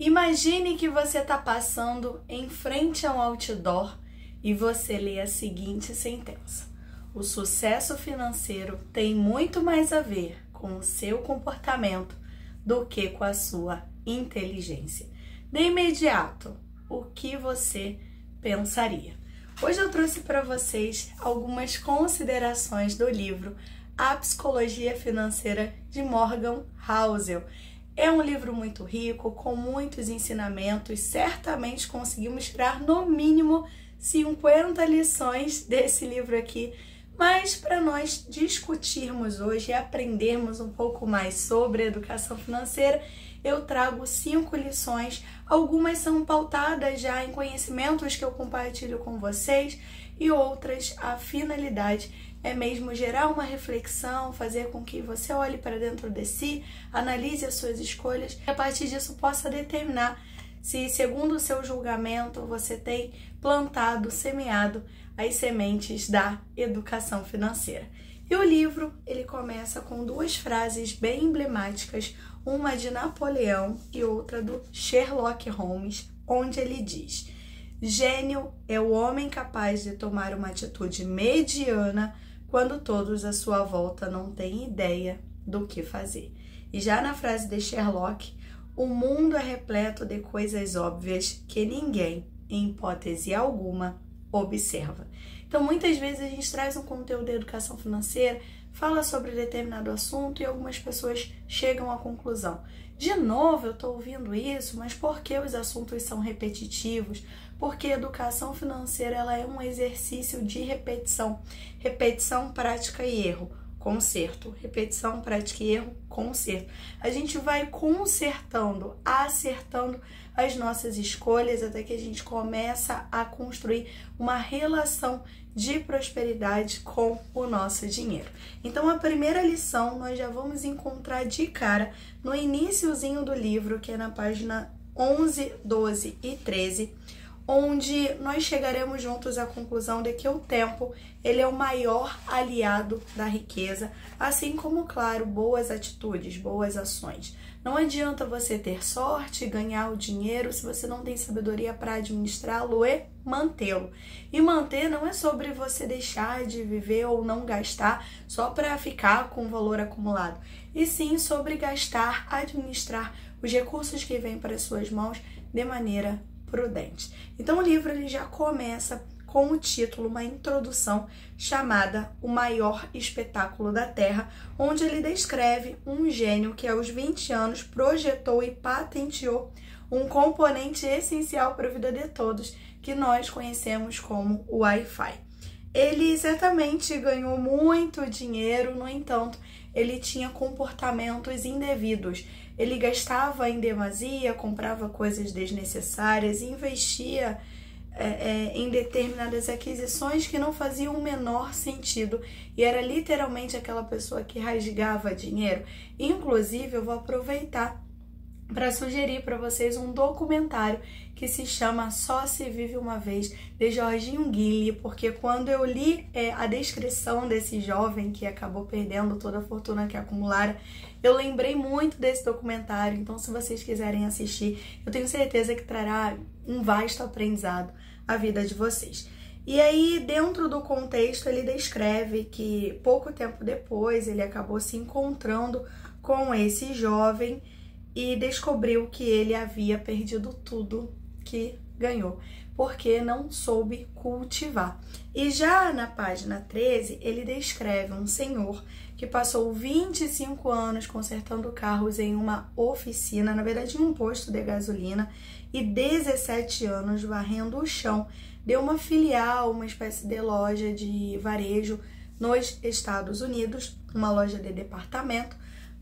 Imagine que você está passando em frente a um outdoor e você lê a seguinte sentença: o sucesso financeiro tem muito mais a ver com o seu comportamento do que com a sua inteligência. De imediato, o que você pensaria? Hoje eu trouxe para vocês algumas considerações do livro A Psicologia Financeira de Morgan Housel. É um livro muito rico, com muitos ensinamentos. Certamente conseguimos tirar no mínimo 50 lições desse livro aqui. Mas para nós discutirmos hoje e aprendermos um pouco mais sobre educação financeira, eu trago 5 lições. Algumas são pautadas já em conhecimentos que eu compartilho com vocês e outras, a finalidade é mesmo gerar uma reflexão, fazer com que você olhe para dentro de si, analise as suas escolhas e a partir disso possa determinar se, segundo o seu julgamento, você tem plantado, semeado as sementes da educação financeira. E o livro, ele começa com 2 frases bem emblemáticas, uma de Napoleão e outra do Sherlock Holmes, onde ele diz: gênio é o homem capaz de tomar uma atitude mediana quando todos à sua volta não têm ideia do que fazer. E já na frase de Sherlock, o mundo é repleto de coisas óbvias que ninguém, em hipótese alguma, observa. Então, muitas vezes a gente traz um conteúdo de educação financeira, fala sobre determinado assunto e algumas pessoas chegam à conclusão: de novo eu estou ouvindo isso, mas por que os assuntos são repetitivos? Porque a educação financeira ela é um exercício de repetição. Repetição, prática e erro. Conserto. Repetição, prática e erro, conserto. A gente vai consertando, acertando as nossas escolhas até que a gente começa a construir uma relação de prosperidade com o nosso dinheiro. Então, a primeira lição nós já vamos encontrar de cara no iniciozinho do livro, que é na página 11, 12 e 13, onde nós chegaremos juntos à conclusão de que o tempo ele é o maior aliado da riqueza, assim como, claro, boas atitudes, boas ações. Não adianta você ter sorte, ganhar o dinheiro, se você não tem sabedoria para administrá-lo e mantê-lo. E manter não é sobre você deixar de viver ou não gastar só para ficar com o valor acumulado, e sim sobre gastar, administrar os recursos que vêm para as suas mãos de maneira prudente. Então o livro ele já começa com o título, uma introdução chamada O Maior Espetáculo da Terra, onde ele descreve um gênio que aos 20 anos projetou e patenteou um componente essencial para a vida de todos, que nós conhecemos como o Wi-Fi. Ele certamente ganhou muito dinheiro, no entanto, ele tinha comportamentos indevidos. Ele gastava em demasia, comprava coisas desnecessárias, investia em determinadas aquisições que não faziam o menor sentido e era literalmente aquela pessoa que rasgava dinheiro. Inclusive, eu vou aproveitar para sugerir para vocês um documentário que se chama Só se Vive Uma Vez, de Jorginho Guille, porque quando eu li a descrição desse jovem que acabou perdendo toda a fortuna que acumulara, eu lembrei muito desse documentário. Então, se vocês quiserem assistir, eu tenho certeza que trará um vasto aprendizado à vida de vocês. E aí, dentro do contexto, ele descreve que pouco tempo depois ele acabou se encontrando com esse jovem e descobriu que ele havia perdido tudo que ganhou, porque não soube cultivar. E já na página 13, ele descreve um senhor que passou 25 anos consertando carros em uma oficina, na verdade em um posto de gasolina, e 17 anos varrendo o chão de uma filial, uma espécie de loja de varejo nos Estados Unidos, uma loja de departamento.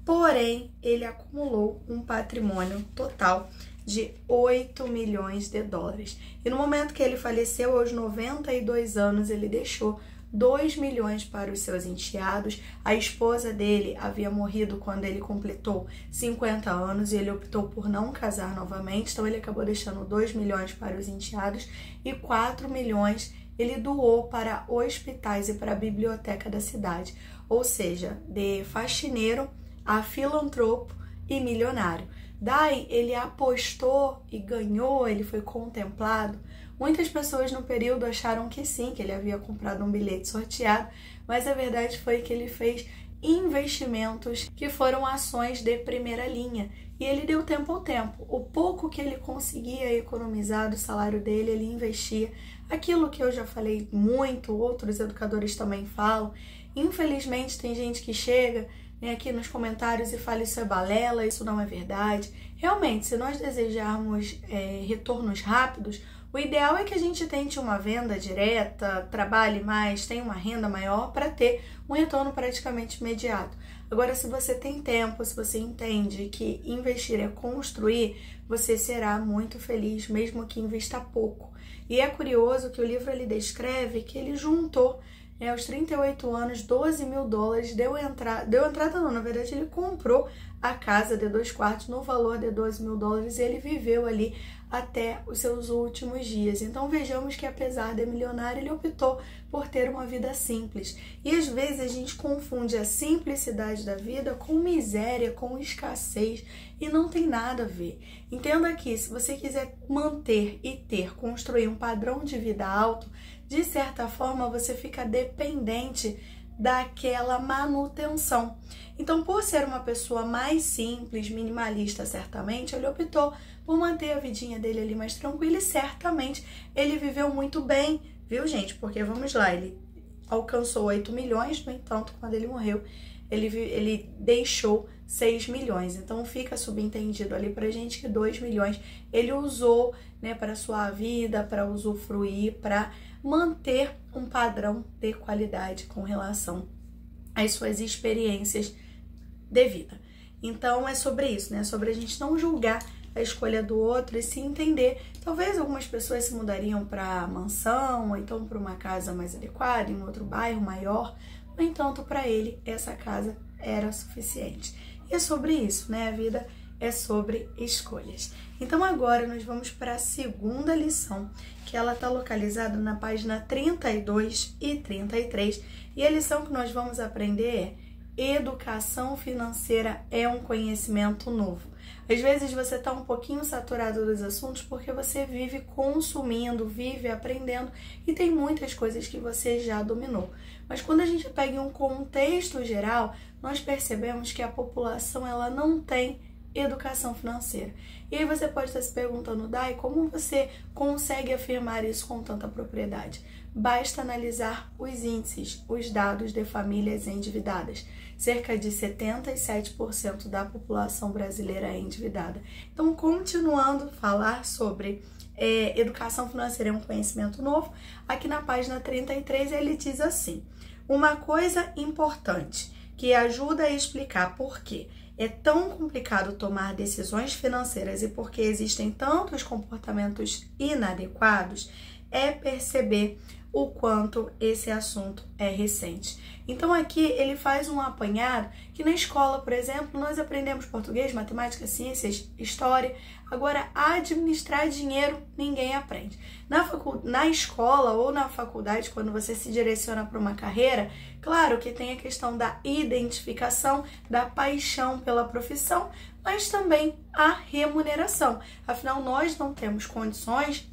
Porém, ele acumulou um patrimônio total de 8 milhões de dólares. E no momento que ele faleceu, aos 92 anos, ele deixou 2 milhões para os seus enteados. A esposa dele havia morrido quando ele completou 50 anos e ele optou por não casar novamente. Então, ele acabou deixando 2 milhões para os enteados e 4 milhões ele doou para hospitais e para a biblioteca da cidade. Ou seja, de faxineiro a filantropo e milionário. Dai, ele apostou e ganhou, ele foi contemplado. Muitas pessoas no período acharam que sim, que ele havia comprado um bilhete sorteado, mas a verdade foi que ele fez investimentos que foram ações de primeira linha. E ele deu tempo ao tempo. O pouco que ele conseguia economizar do salário dele, ele investia. Aquilo que eu já falei muito, outros educadores também falam. Infelizmente, tem gente que chega aqui nos comentários e fala isso é balela, isso não é verdade. Realmente, se nós desejarmos retornos rápidos, o ideal é que a gente tente uma venda direta, trabalhe mais, tenha uma renda maior para ter um retorno praticamente imediato. Agora, se você tem tempo, se você entende que investir é construir, você será muito feliz, mesmo que invista pouco. E é curioso que o livro ele descreve que ele juntou aos 38 anos, $12 mil, deu entrada não, na verdade ele comprou a casa de 2 quartos no valor de $12 mil e ele viveu ali até os seus últimos dias. Então vejamos que apesar de milionário, ele optou por ter uma vida simples. E às vezes a gente confunde a simplicidade da vida com miséria, com escassez, e não tem nada a ver. Entenda que se você quiser manter e construir um padrão de vida alto, de certa forma você fica dependente daquela manutenção. Então, por ser uma pessoa mais simples, minimalista, certamente, ele optou por manter a vidinha dele ali mais tranquila e certamente ele viveu muito bem, viu, gente? Porque, vamos lá, ele alcançou 8 milhões, no entanto, quando ele morreu, ele deixou 6 milhões. Então, fica subentendido ali pra gente que 2 milhões ele usou, para sua vida, para usufruir, para manter um padrão de qualidade com relação às suas experiências de vida. Então é sobre isso, sobre a gente não julgar a escolha do outro e se entender. Talvez algumas pessoas se mudariam para mansão ou então para uma casa mais adequada, em um outro bairro maior. No entanto, para ele, essa casa era suficiente. E é sobre isso, A vida é sobre escolhas. Então agora nós vamos para a segunda lição, que ela está localizada na página 32 e 33. E a lição que nós vamos aprender é: educação financeira é um conhecimento novo. Às vezes você está um pouquinho saturado dos assuntos porque você vive consumindo, vive aprendendo e tem muitas coisas que você já dominou. Mas quando a gente pega em um contexto geral, nós percebemos que a população ela não tem educação financeira. E aí você pode estar se perguntando, Dai, como você consegue afirmar isso com tanta propriedade? Basta analisar os índices, os dados de famílias endividadas. Cerca de 77% da população brasileira é endividada. Então, continuando a falar sobre educação financeira é um conhecimento novo, aqui na página 33 ele diz assim: uma coisa importante que ajuda a explicar por quê é tão complicado tomar decisões financeiras e por que existem tantos comportamentos inadequados é perceber o quanto esse assunto é recente. Então aqui ele faz um apanhado que na escola, por exemplo, nós aprendemos português, matemática, ciências, história. Agora, administrar dinheiro ninguém aprende. Na escola ou na faculdade, quando você se direciona para uma carreira, claro que tem a questão da identificação, da paixão pela profissão, mas também a remuneração. Afinal, nós não temos condições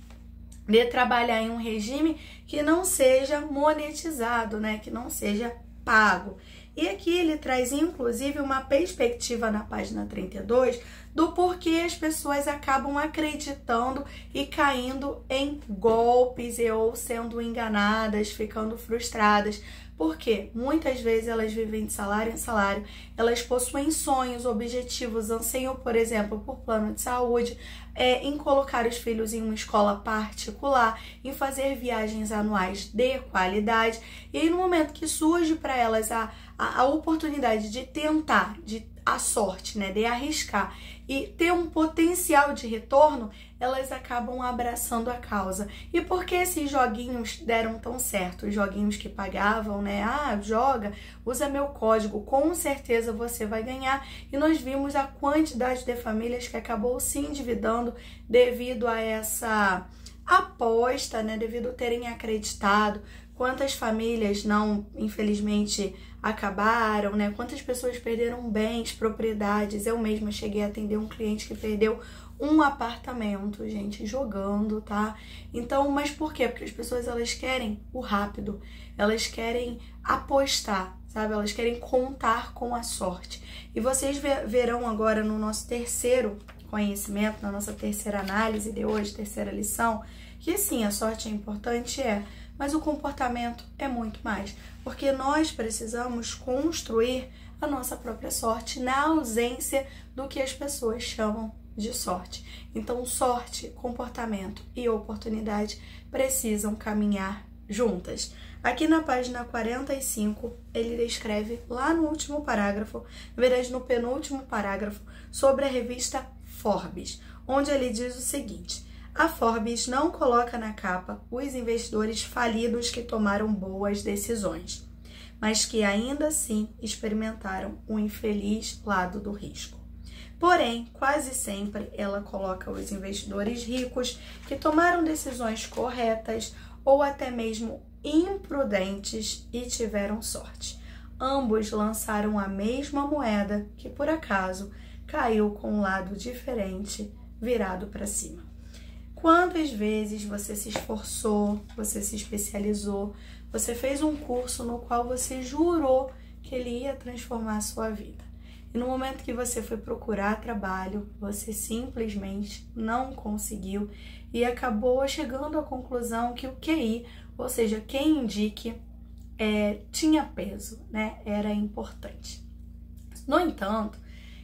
de trabalhar em um regime que não seja monetizado, que não seja pago. E aqui ele traz, inclusive, uma perspectiva na página 32 do porquê as pessoas acabam acreditando e caindo em golpes ou sendo enganadas, ficando frustradas. Porque muitas vezes elas vivem de salário em salário, elas possuem sonhos, objetivos, anseiam, por exemplo, por plano de saúde, em colocar os filhos em uma escola particular, em fazer viagens anuais de qualidade. E aí, no momento que surge para elas a oportunidade de tentar, a sorte, de arriscar e ter um potencial de retorno, elas acabam abraçando a causa. E por que esses joguinhos deram tão certo? Os joguinhos que pagavam, joga, usa meu código, com certeza você vai ganhar. E nós vimos a quantidade de famílias que acabou se endividando devido a essa aposta, devido a terem acreditado. quantas famílias não, infelizmente, acabaram, né? Quantas pessoas perderam bens, propriedades. Eu mesma cheguei a atender um cliente que perdeu um apartamento, gente, jogando, tá? Então, mas por quê? Porque as pessoas, elas querem o rápido, elas querem apostar, sabe? Elas querem contar com a sorte. E vocês verão agora no nosso terceiro conhecimento, na nossa terceira análise de hoje, terceira lição, que sim, a sorte é importante, mas o comportamento é muito mais, porque nós precisamos construir a nossa própria sorte na ausência do que as pessoas chamam de sorte. Então, sorte, comportamento e oportunidade precisam caminhar juntas. Aqui na página 45, ele descreve lá no último parágrafo, na verdade no penúltimo parágrafo, sobre a revista Forbes, onde ele diz o seguinte: a Forbes não coloca na capa os investidores falidos que tomaram boas decisões, mas que ainda assim experimentaram o infeliz lado do risco. Porém, quase sempre ela coloca os investidores ricos que tomaram decisões corretas ou até mesmo imprudentes e tiveram sorte. Ambos lançaram a mesma moeda que, por acaso, caiu com um lado diferente, virado para cima. Quantas vezes você se esforçou, você se especializou, você fez um curso no qual você jurou que ele ia transformar a sua vida? E no momento que você foi procurar trabalho, você simplesmente não conseguiu e acabou chegando à conclusão que o QI, ou seja, quem indique, tinha peso, né? Era importante. No entanto,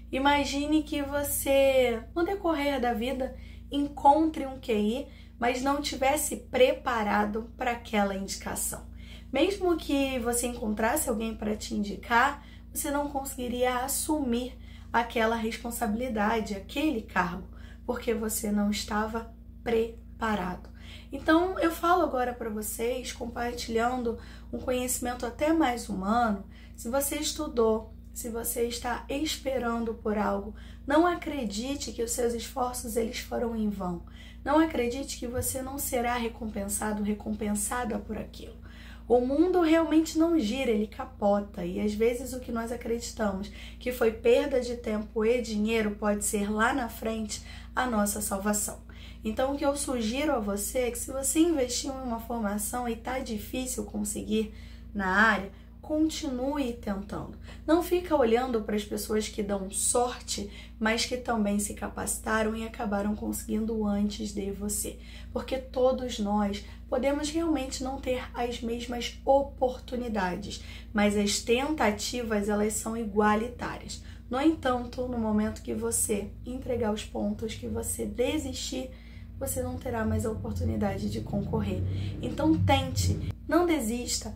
imagine que você, no decorrer da vida, encontre um QI, mas não tivesse preparado para aquela indicação. Mesmo que você encontrasse alguém para te indicar, você não conseguiria assumir aquela responsabilidade, aquele cargo, porque você não estava preparado. Então, eu falo agora para vocês, compartilhando um conhecimento até mais humano. Se você estudou, se você está esperando por algo, não acredite que os seus esforços eles foram em vão. Não acredite que você não será recompensado, recompensada por aquilo. O mundo realmente não gira, ele capota. E às vezes o que nós acreditamos que foi perda de tempo e dinheiro pode ser lá na frente a nossa salvação. Então o que eu sugiro a você é que se você investiu em uma formação e tá difícil conseguir na área, continue tentando. Não fica olhando para as pessoas que dão sorte, mas que também se capacitaram e acabaram conseguindo antes de você. Porque todos nós podemos realmente não ter as mesmas oportunidades, mas as tentativas elas são igualitárias. No entanto, no momento que você entregar os pontos, que você desistir, você não terá mais a oportunidade de concorrer. Então tente, não desista.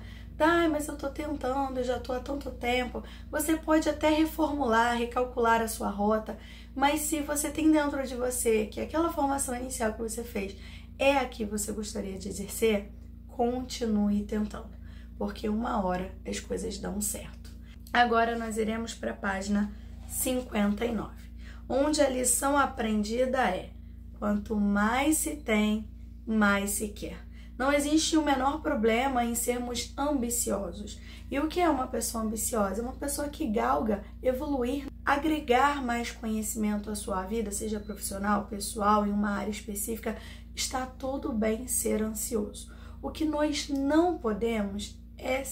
Mas eu tô tentando, eu já tô há tanto tempo. Você pode até reformular, recalcular a sua rota, mas se você tem dentro de você que aquela formação inicial que você fez é a que você gostaria de exercer, continue tentando, porque uma hora as coisas dão certo. Agora nós iremos para a página 59, onde a lição aprendida é: quanto mais se tem, mais se quer. Não existe o menor problema em sermos ambiciosos. E o que é uma pessoa ambiciosa? É uma pessoa que galga evoluir, agregar mais conhecimento à sua vida, seja profissional, pessoal, em uma área específica. Está tudo bem ser ansioso. O que nós não podemos é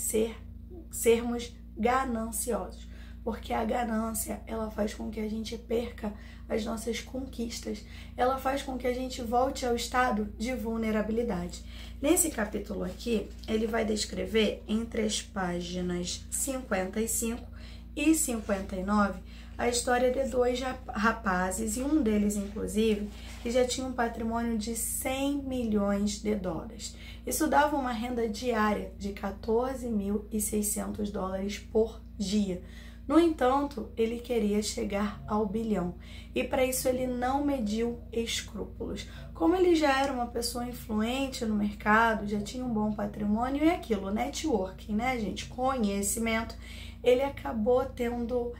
sermos gananciosos, porque a ganância, ela faz com que a gente perca as nossas conquistas, ela faz com que a gente volte ao estado de vulnerabilidade. Nesse capítulo aqui, ele vai descrever entre as páginas 55 e 59 a história de dois rapazes, e um deles, inclusive, que já tinha um patrimônio de 100 milhões de dólares. Isso dava uma renda diária de 14.600 dólares por dia. No entanto, ele queria chegar ao bilhão e para isso ele não mediu escrúpulos. Como ele já era uma pessoa influente no mercado, já tinha um bom patrimônio e aquilo, networking, né, gente? Conhecimento, ele acabou tendo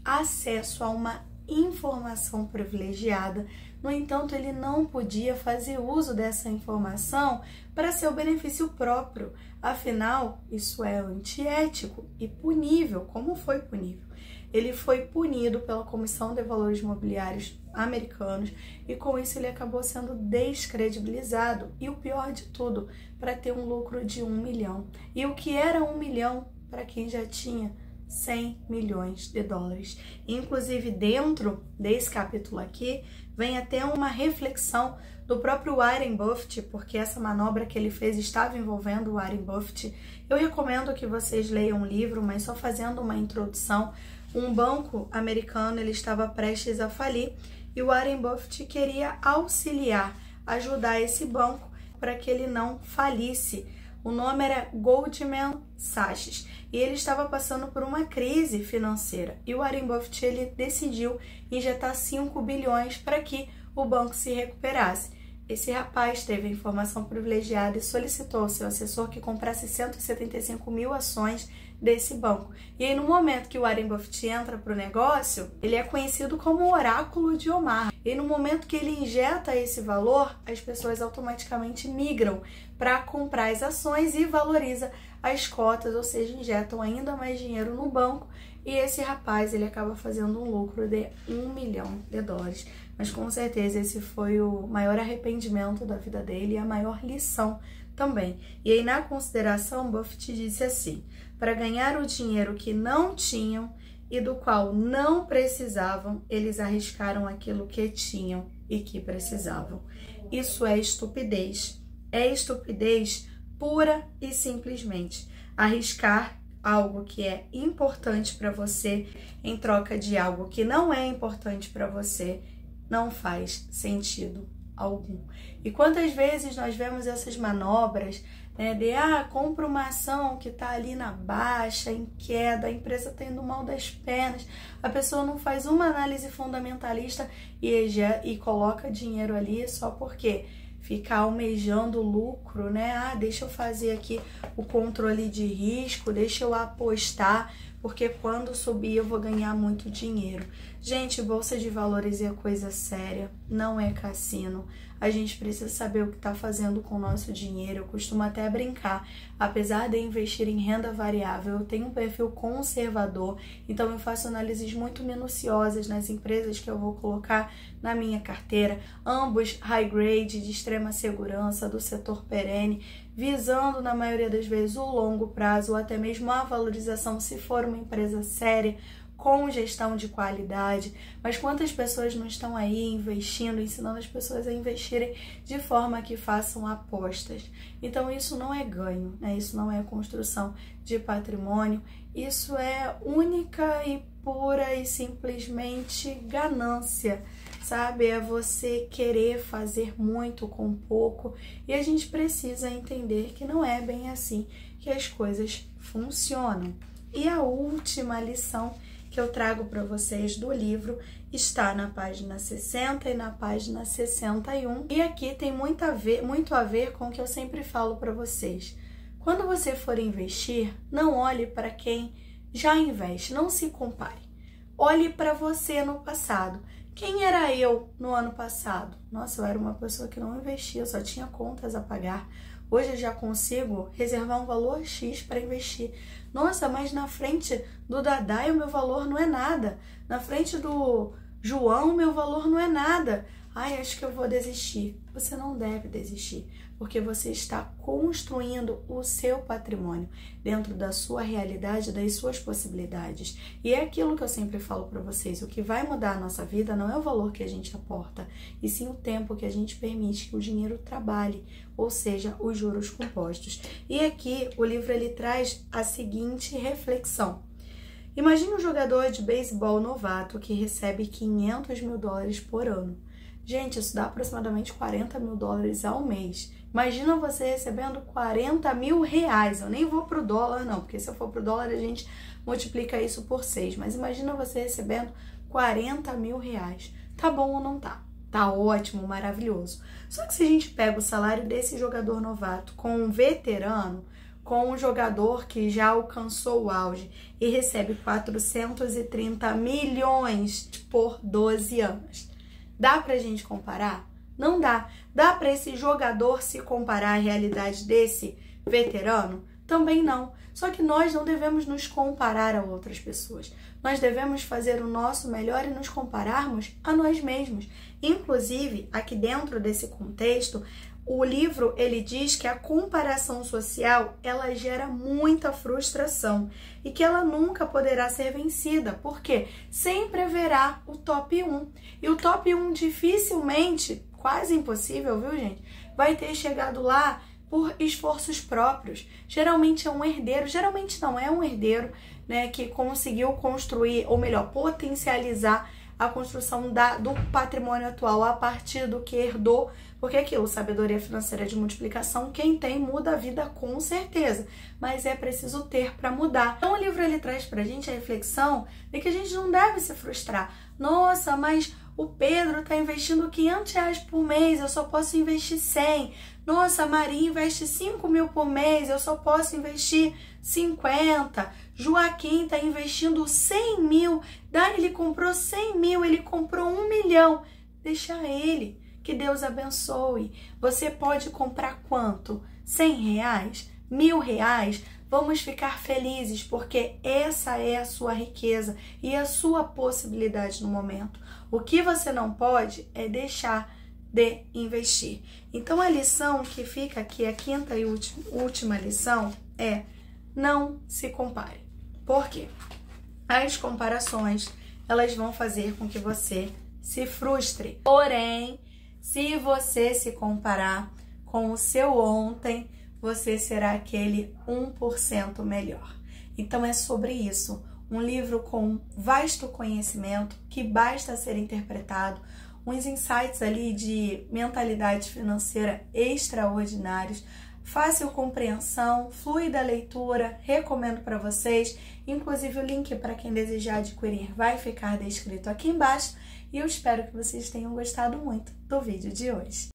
acesso a uma informação privilegiada No entanto, ele não podia fazer uso dessa informação para seu benefício próprio. Afinal, isso é antiético e punível. Como foi punível? Ele foi punido pela Comissão de Valores Mobiliários americanos e com isso ele acabou sendo descredibilizado. E o pior de tudo, para ter um lucro de 1 milhão. E o que era 1 milhão para quem já tinha 100 milhões de dólares. Inclusive, dentro desse capítulo aqui, vem até uma reflexão do próprio Warren Buffett, porque essa manobra que ele fez estava envolvendo o Warren Buffett. Eu recomendo que vocês leiam o livro, mas só fazendo uma introdução. Um banco americano ele estava prestes a falir e o Warren Buffett queria auxiliar, ajudar esse banco para que ele não falisse. O nome era Goldman Sachs e ele estava passando por uma crise financeira. E o Warren Buffett ele decidiu injetar 5 bilhões para que o banco se recuperasse. Esse rapaz teve a informação privilegiada e solicitou ao seu assessor que comprasse 175 mil ações desse banco. E aí, no momento que o Warren Buffett entra para o negócio, ele é conhecido como o oráculo de Omaha. E no momento que ele injeta esse valor, as pessoas automaticamente migram para comprar as ações e valoriza as cotas, ou seja, injetam ainda mais dinheiro no banco. E esse rapaz, ele acaba fazendo um lucro de 1 milhão de dólares. Mas com certeza esse foi o maior arrependimento da vida dele e a maior lição também. E aí, na consideração, Buffett disse assim: para ganhar o dinheiro que não tinham e do qual não precisavam, eles arriscaram aquilo que tinham e que precisavam. Isso é estupidez. É estupidez pura e simplesmente. Arriscar algo que é importante para você em troca de algo que não é importante para você não faz sentido algum. E quantas vezes nós vemos essas manobras, né, de compra uma ação que está ali na baixa, em queda, a empresa está indo mal das pernas, a pessoa não faz uma análise fundamentalista e coloca dinheiro ali só porque fica almejando lucro, né? Deixa eu fazer aqui o controle de risco, deixa eu apostar, porque quando subir eu vou ganhar muito dinheiro. Gente, bolsa de valores é coisa séria, não é cassino. A gente precisa saber o que está fazendo com o nosso dinheiro. Eu costumo até brincar, apesar de investir em renda variável, eu tenho um perfil conservador, então eu faço análises muito minuciosas nas empresas que eu vou colocar na minha carteira, ambos high grade, de extrema segurança, do setor perene, visando na maioria das vezes o longo prazo ou até mesmo a valorização se for uma empresa séria, com gestão de qualidade. Mas quantas pessoas não estão aí investindo, ensinando as pessoas a investirem de forma que façam apostas? Então isso não é ganho, né? Isso não é construção de patrimônio, isso é única e pura e simplesmente ganância, sabe? É você querer fazer muito com pouco, e a gente precisa entender que não é bem assim que as coisas funcionam. E a última lição que eu trago para vocês do livro está na página 60 e na página 61. E aqui tem muito a ver com o que eu sempre falo para vocês. Quando você for investir, não olhe para quem já investe, não se compare. Olhe para você no passado. Quem era eu no ano passado? Nossa, eu era uma pessoa que não investia, eu só tinha contas a pagar. Hoje eu já consigo reservar um valor X para investir. Nossa, mas na frente do Dadai o meu valor não é nada. Na frente do João o meu valor não é nada. Ai, acho que eu vou desistir. Você não deve desistir, porque você está construindo o seu patrimônio dentro da sua realidade, das suas possibilidades. E é aquilo que eu sempre falo para vocês, o que vai mudar a nossa vida não é o valor que a gente aporta, e sim o tempo que a gente permite que o dinheiro trabalhe, ou seja, os juros compostos. E aqui o livro ele traz a seguinte reflexão. Imagine um jogador de beisebol novato que recebe 500 mil dólares por ano. Gente, isso dá aproximadamente 40 mil dólares ao mês. Imagina você recebendo 40 mil reais. Eu nem vou pro dólar não, porque se eu for pro dólar a gente multiplica isso por 6. Mas imagina você recebendo 40 mil reais. Tá bom ou não tá? Tá ótimo, maravilhoso. Só que se a gente pega o salário desse jogador novato com um veterano, com um jogador que já alcançou o auge e recebe 430 milhões por 12 anos. Dá pra gente comparar? Não dá. Dá para esse jogador se comparar à realidade desse veterano? Também não. Só que nós não devemos nos comparar a outras pessoas. Nós devemos fazer o nosso melhor e nos compararmos a nós mesmos. Inclusive, aqui dentro desse contexto, o livro ele diz que a comparação social ela gera muita frustração e que ela nunca poderá ser vencida, porque sempre haverá o top 1. E o top 1 dificilmente, quase impossível, viu gente, vai ter chegado lá por esforços próprios. Geralmente é um herdeiro, geralmente não é um herdeiro, né, que conseguiu construir, ou melhor, potencializar a construção do patrimônio atual a partir do que herdou, porque aquilo, sabedoria financeira de multiplicação, quem tem muda a vida com certeza, mas é preciso ter para mudar. Então o livro ele traz pra gente a reflexão de que a gente não deve se frustrar. Nossa, mas o Pedro está investindo R$500 por mês, eu só posso investir 100. Nossa, a Maria investe 5.000 por mês, eu só posso investir 50. Joaquim está investindo 100.000. Daí ele comprou 100.000, ele comprou 1 milhão. Deixa ele, que Deus abençoe. Você pode comprar quanto? R$100? R$1.000? Vamos ficar felizes, porque essa é a sua riqueza e a sua possibilidade no momento. O que você não pode é deixar de investir. Então, a lição que fica aqui, a quinta e última lição, é não se compare. Por quê? As comparações, elas vão fazer com que você se frustre. Porém, se você se comparar com o seu ontem, você será aquele 1% melhor. Então é sobre isso. Um livro com vasto conhecimento que basta ser interpretado, uns insights ali de mentalidade financeira extraordinários, fácil compreensão, fluida leitura, recomendo para vocês. Inclusive o link para quem desejar adquirir vai ficar descrito aqui embaixo e eu espero que vocês tenham gostado muito do vídeo de hoje.